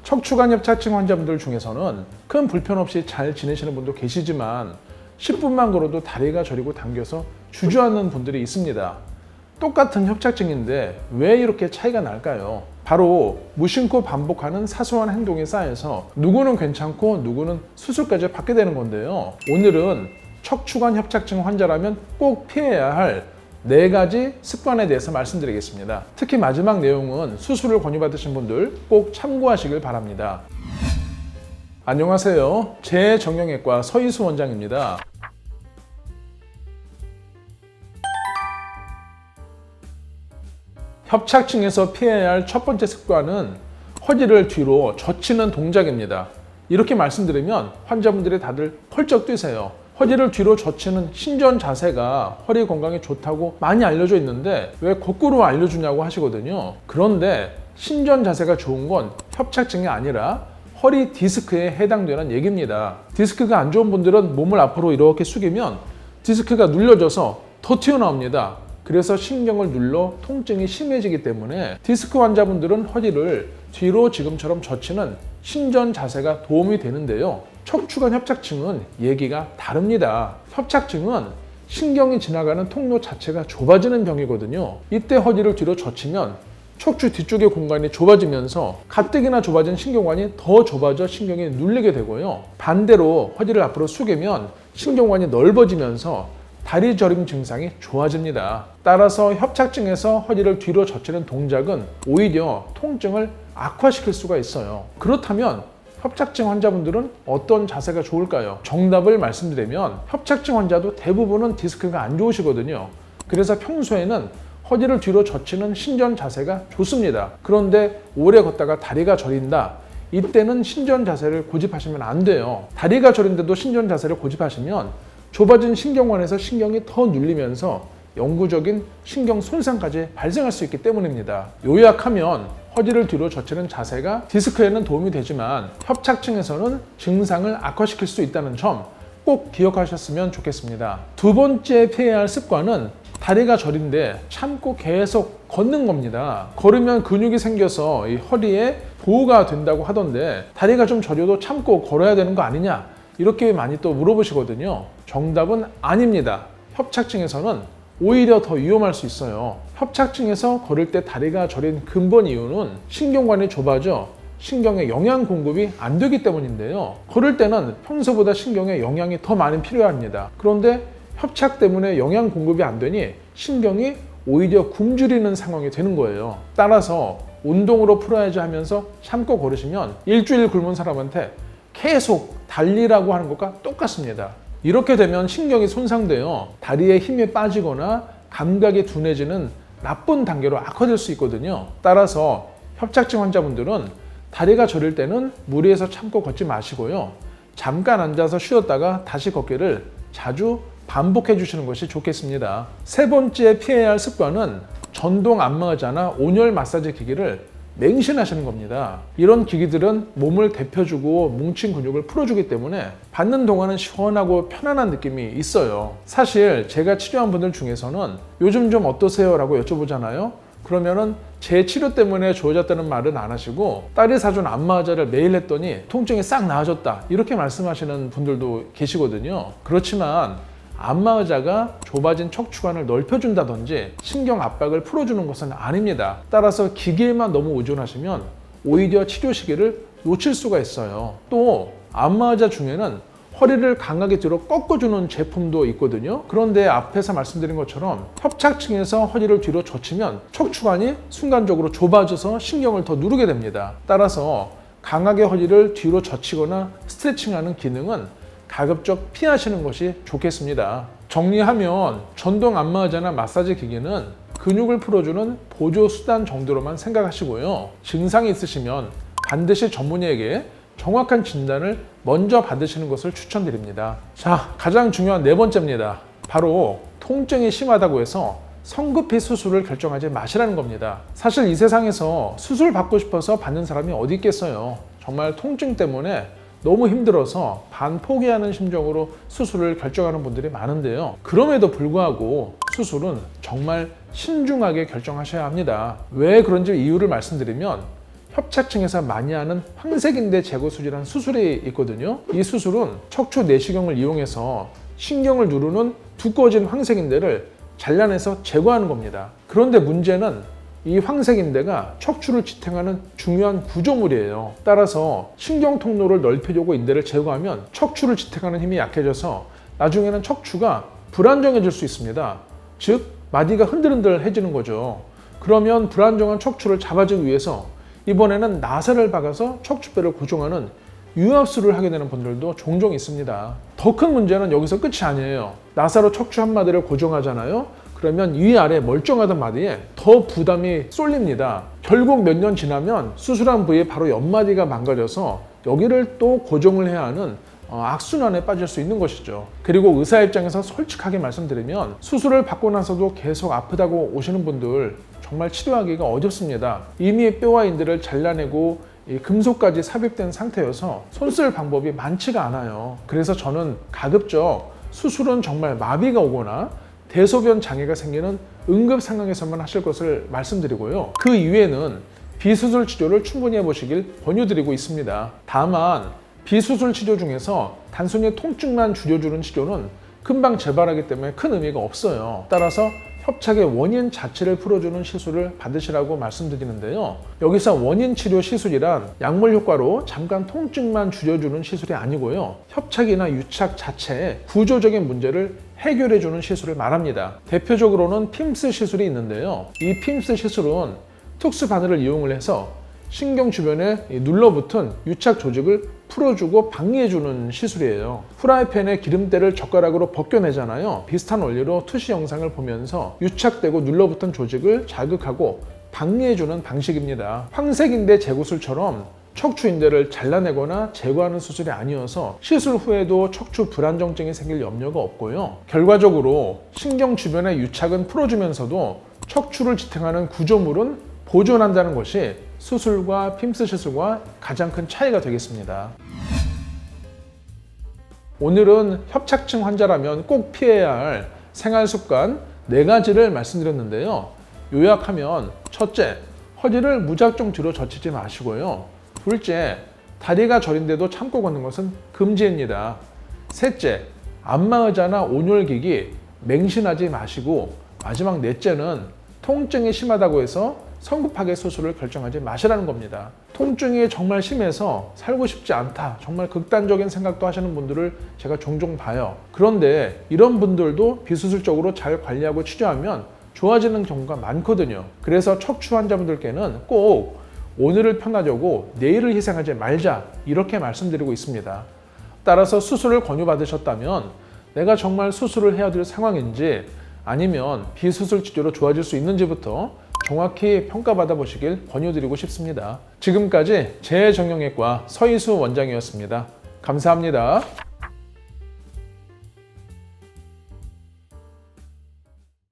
척추관 협착증 환자분들 중에서는 큰 불편 없이 잘 지내시는 분도 계시지만 10분만 걸어도 다리가 저리고 당겨서 주저앉는 분들이 있습니다. 똑같은 협착증인데 왜 이렇게 차이가 날까요? 바로 무심코 반복하는 사소한 행동에 쌓여서 누구는 괜찮고 누구는 수술까지 받게 되는 건데요. 오늘은 척추관 협착증 환자라면 꼭 피해야 할 4가지 습관에 대해서 말씀드리겠습니다. 특히 마지막 내용은 수술을 권유받으신 분들 꼭 참고하시길 바랍니다. 안녕하세요. 재정형외과 서희수 원장입니다. 협착증에서 피해야 할 첫 번째 습관은 허리를 뒤로 젖히는 동작입니다. 이렇게 말씀드리면 환자분들이 다들 펄쩍 뛰세요. 허리를 뒤로 젖히는 신전 자세가 허리 건강에 좋다고 많이 알려져 있는데 왜 거꾸로 알려주냐고 하시거든요. 그런데 신전 자세가 좋은 건 협착증이 아니라 허리 디스크에 해당되는 얘기입니다. 디스크가 안 좋은 분들은 몸을 앞으로 이렇게 숙이면 디스크가 눌려져서 더 튀어나옵니다. 그래서 신경을 눌러 통증이 심해지기 때문에 디스크 환자분들은 허리를 뒤로 지금처럼 젖히는 신전 자세가 도움이 되는데요. 척추관 협착증은 얘기가 다릅니다. 협착증은 신경이 지나가는 통로 자체가 좁아지는 병이거든요. 이때 허리를 뒤로 젖히면 척추 뒤쪽의 공간이 좁아지면서 가뜩이나 좁아진 신경관이 더 좁아져 신경이 눌리게 되고요. 반대로 허리를 앞으로 숙이면 신경관이 넓어지면서 다리 저림 증상이 좋아집니다. 따라서 협착증에서 허리를 뒤로 젖히는 동작은 오히려 통증을 악화시킬 수가 있어요. 그렇다면 협착증 환자분들은 어떤 자세가 좋을까요? 정답을 말씀드리면 협착증 환자도 대부분은 디스크가 안 좋으시거든요. 그래서 평소에는 허리를 뒤로 젖히는 신전 자세가 좋습니다. 그런데 오래 걷다가 다리가 저린다. 이때는 신전 자세를 고집하시면 안 돼요. 다리가 저린데도 신전 자세를 고집하시면 좁아진 신경관에서 신경이 더 눌리면서 영구적인 신경 손상까지 발생할 수 있기 때문입니다. 요약하면 허리를 뒤로 젖히는 자세가 디스크에는 도움이 되지만 협착증에서는 증상을 악화시킬 수 있다는 점 꼭 기억하셨으면 좋겠습니다. 두 번째 피해야 할 습관은 다리가 저린데 참고 계속 걷는 겁니다. 걸으면 근육이 생겨서 이 허리에 보호가 된다고 하던데 다리가 좀 저려도 참고 걸어야 되는 거 아니냐? 이렇게 많이 또 물어보시거든요. 정답은 아닙니다. 협착증에서는 오히려 더 위험할 수 있어요. 협착증에서 걸을 때 다리가 저린 근본 이유는 신경관이 좁아져 신경에 영양 공급이 안 되기 때문인데요. 걸을 때는 평소보다 신경에 영양이 더 많이 필요합니다. 그런데 협착 때문에 영양 공급이 안 되니 신경이 오히려 굶주리는 상황이 되는 거예요. 따라서 운동으로 풀어야지 하면서 참고 걸으시면 일주일 굶은 사람한테 계속 달리라고 하는 것과 똑같습니다. 이렇게 되면 신경이 손상되어 다리에 힘이 빠지거나 감각이 둔해지는 나쁜 단계로 악화될 수 있거든요. 따라서 협착증 환자분들은 다리가 저릴 때는 무리해서 참고 걷지 마시고요. 잠깐 앉아서 쉬었다가 다시 걷기를 자주 반복해 주시는 것이 좋겠습니다. 세 번째 피해야 할 습관은 전동 안마의자나 온열 마사지 기기를 맹신하시는 겁니다. 이런 기기들은 몸을 데펴주고 뭉친 근육을 풀어주기 때문에 받는 동안은 시원하고 편안한 느낌이 있어요. 사실 제가 치료한 분들 중에서는 요즘 좀 어떠세요? 라고 여쭤보잖아요. 그러면은 제 치료 때문에 좋아졌다는 말은 안 하시고 딸이 사준 안마의자를 매일 했더니 통증이 싹 나아졌다. 이렇게 말씀하시는 분들도 계시거든요. 그렇지만 안마의자가 좁아진 척추관을 넓혀준다든지 신경 압박을 풀어주는 것은 아닙니다. 따라서 기계에만 너무 의존하시면 오히려 치료 시기를 놓칠 수가 있어요. 또 안마의자 중에는 허리를 강하게 뒤로 꺾어주는 제품도 있거든요. 그런데 앞에서 말씀드린 것처럼 협착증에서 허리를 뒤로 젖히면 척추관이 순간적으로 좁아져서 신경을 더 누르게 됩니다. 따라서 강하게 허리를 뒤로 젖히거나 스트레칭하는 기능은 가급적 피하시는 것이 좋겠습니다. 정리하면 전동 안마의자나 마사지 기기는 근육을 풀어주는 보조 수단 정도로만 생각하시고요. 증상이 있으시면 반드시 전문의에게 정확한 진단을 먼저 받으시는 것을 추천드립니다. 자, 가장 중요한 4번째입니다. 바로 통증이 심하다고 해서 성급히 수술을 결정하지 마시라는 겁니다. 사실 이 세상에서 수술 받고 싶어서 받는 사람이 어디 있겠어요. 정말 통증 때문에 너무 힘들어서 반포기하는 심정으로 수술을 결정하는 분들이 많은데요. 그럼에도 불구하고 수술은 정말 신중하게 결정하셔야 합니다. 왜 그런지 이유를 말씀드리면 협착증에서 많이 하는 황색인대 제거 수술이라는 수술이 있거든요. 이 수술은 척추 내시경을 이용해서 신경을 누르는 두꺼워진 황색인대를 잘라내서 제거하는 겁니다. 그런데 문제는 이 황색인대가 척추를 지탱하는 중요한 구조물이에요. 따라서 신경 통로를 넓혀주고 인대를 제거하면 척추를 지탱하는 힘이 약해져서 나중에는 척추가 불안정해질 수 있습니다. 즉 마디가 흔들흔들해지는 거죠. 그러면 불안정한 척추를 잡아주기 위해서 이번에는 나사를 박아서 척추뼈를 고정하는 유압수를 하게 되는 분들도 종종 있습니다. 더 큰 문제는 여기서 끝이 아니에요. 나사로 척추 한 마디를 고정하잖아요. 그러면 위아래 멀쩡하던 마디에 더 부담이 쏠립니다. 결국 몇 년 지나면 수술한 부위에 바로 옆마디가 망가져서 여기를 또 고정을 해야 하는 악순환에 빠질 수 있는 것이죠. 그리고 의사 입장에서 솔직하게 말씀드리면 수술을 받고 나서도 계속 아프다고 오시는 분들 정말 치료하기가 어렵습니다. 이미 뼈와 인대를 잘라내고 금속까지 삽입된 상태여서 손쓸 방법이 많지가 않아요. 그래서 저는 가급적 수술은 정말 마비가 오거나 대소변 장애가 생기는 응급 상황에서만 하실 것을 말씀드리고요. 그 이외에는 비수술 치료를 충분히 해보시길 권유드리고 있습니다. 다만 비수술 치료 중에서 단순히 통증만 줄여주는 치료는 금방 재발하기 때문에 큰 의미가 없어요. 따라서 협착의 원인 자체를 풀어주는 시술을 받으시라고 말씀드리는데요. 여기서 원인 치료 시술이란 약물 효과로 잠깐 통증만 줄여주는 시술이 아니고요. 협착이나 유착 자체의 구조적인 문제를 해결해주는 시술을 말합니다. 대표적으로는 핌스 시술이 있는데요. 이 핌스 시술은 특수 바늘을 이용을 해서 신경 주변에 눌러붙은 유착 조직을 풀어주고 방리해주는 시술이에요. 프라이팬에 기름때를 젓가락으로 벗겨내잖아요. 비슷한 원리로 투시 영상을 보면서 유착되고 눌러붙은 조직을 자극하고 방리해주는 방식입니다. 황색인대 제거술처럼 척추인대를 잘라내거나 제거하는 수술이 아니어서 시술 후에도 척추 불안정증이 생길 염려가 없고요. 결과적으로 신경 주변의 유착은 풀어주면서도 척추를 지탱하는 구조물은 보존한다는 것이 수술과 핌스 시술과 가장 큰 차이가 되겠습니다. 오늘은 협착증 환자라면 꼭 피해야 할 생활 습관 4가지를 말씀드렸는데요. 요약하면 첫째, 허리를 무작정 뒤로 젖히지 마시고요. 둘째, 다리가 저린데도 참고 걷는 것은 금지입니다. 셋째, 안마의자나 온열기기 맹신하지 마시고 마지막 넷째는 통증이 심하다고 해서 성급하게 수술을 결정하지 마시라는 겁니다. 통증이 정말 심해서 살고 싶지 않다, 정말 극단적인 생각도 하시는 분들을 제가 종종 봐요. 그런데 이런 분들도 비수술적으로 잘 관리하고 치료하면 좋아지는 경우가 많거든요. 그래서 척추 환자분들께는 꼭 오늘을 편하려고 내일을 희생하지 말자, 이렇게 말씀드리고 있습니다. 따라서 수술을 권유받으셨다면 내가 정말 수술을 해야 될 상황인지 아니면 비수술 치료로 좋아질 수 있는지부터 정확히 평가받아 보시길 권유드리고 싶습니다. 지금까지 재정형외과 서희수 원장이었습니다. 감사합니다.